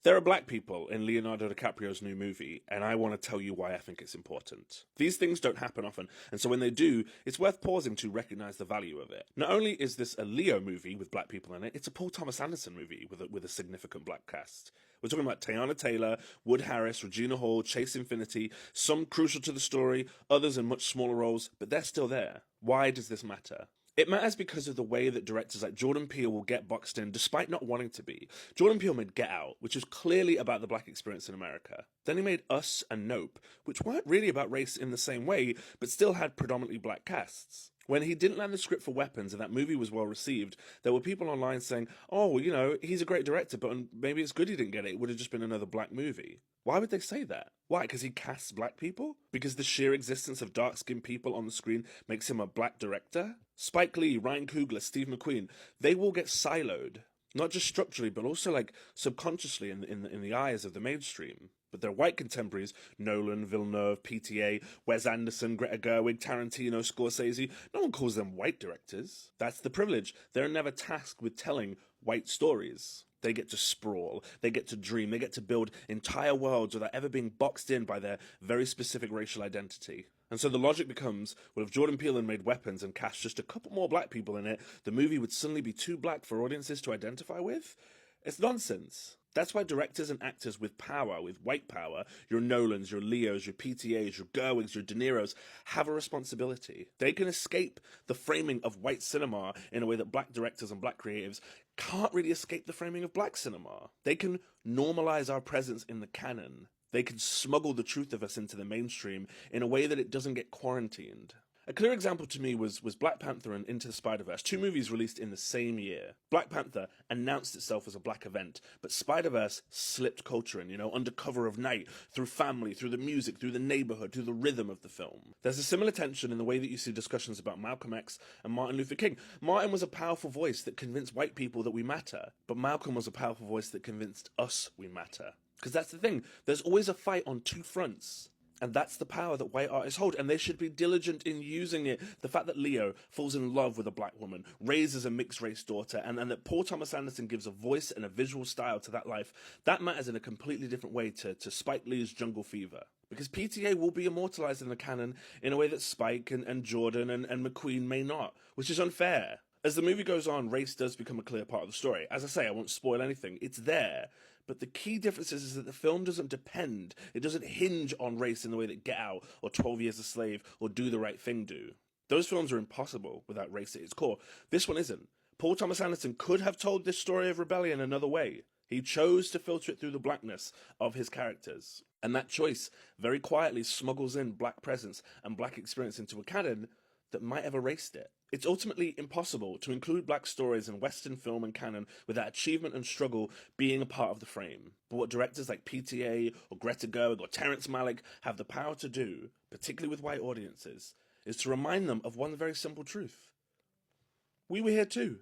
There are black people in Leonardo DiCaprio's new movie, and I want to tell you why I think it's important. These things don't happen often, and so when they do, it's worth pausing to recognize the value of it. Not only is this a Leo movie with black people in it, it's a Paul Thomas Anderson movie with a significant black cast. We're talking about Teyana Taylor, Wood Harris, Regina Hall, Chase Infinity, some crucial to the story, others in much smaller roles, but they're still there. Why does this matter? It matters because of the way that directors like Jordan Peele will get boxed in despite not wanting to be. Jordan Peele made Get Out, which is clearly about the black experience in America. Then he made Us and Nope, which weren't really about race in the same way, but still had predominantly black casts. When he didn't land the script for Weapons and that movie was well received, there were people online saying, oh, well, he's a great director, but maybe it's good he didn't get it. It would have just been another black movie. Why would they say that? Why? Because he casts black people? Because the sheer existence of dark-skinned people on the screen makes him a black director? Spike Lee, Ryan Coogler, Steve McQueen, they will get siloed. Not just structurally, but also subconsciously in the eyes of the mainstream. But their white contemporaries, Nolan, Villeneuve, PTA, Wes Anderson, Greta Gerwig, Tarantino, Scorsese, no one calls them white directors. That's the privilege. They're never tasked with telling white stories. They get to sprawl, they get to dream, they get to build entire worlds without ever being boxed in by their very specific racial identity. And so the logic becomes, well, if Jordan Peele had made Weapons and cast just a couple more black people in it, the movie would suddenly be too black for audiences to identify with? It's nonsense. That's why directors and actors with power, with white power, your Nolans, your Leos, your PTAs, your Gerwigs, your De Niros, have a responsibility. They can escape the framing of white cinema in a way that black directors and black creatives can't really escape the framing of black cinema. They can normalize our presence in the canon. They can smuggle the truth of us into the mainstream in a way that it doesn't get quarantined. A clear example to me was Black Panther and Into the Spider-Verse, two movies released in the same year. Black Panther announced itself as a black event, but Spider-Verse slipped culture in, under cover of night, through family, through the music, through the neighborhood, through the rhythm of the film. There's a similar tension in the way that you see discussions about Malcolm X and Martin Luther King. Martin was a powerful voice that convinced white people that we matter, but Malcolm was a powerful voice that convinced us we matter. Because that's the thing, there's always a fight on two fronts. And that's the power that white artists hold, and they should be diligent in using it. The fact that Leo falls in love with a black woman, raises a mixed-race daughter, and that Paul Thomas Anderson gives a voice and a visual style to that life, that matters in a completely different way to Spike Lee's Jungle Fever. Because PTA will be immortalized in the canon in a way that Spike and Jordan and McQueen may not, which is unfair. As the movie goes on, race does become a clear part of the story. As I say, I won't spoil anything. It's there. But the key difference is that the film doesn't depend, it doesn't hinge on race in the way that Get Out or 12 Years a Slave or Do the Right Thing do. Those films are impossible without race at its core. This one isn't. Paul Thomas Anderson could have told this story of rebellion another way. He chose to filter it through the blackness of his characters. And that choice very quietly smuggles in black presence and black experience into a canon that might have erased it. It's ultimately impossible to include black stories in Western film and canon without achievement and struggle being a part of the frame. But what directors like PTA or Greta Gerwig or Terrence Malick have the power to do, particularly with white audiences, is to remind them of one very simple truth. We were here too.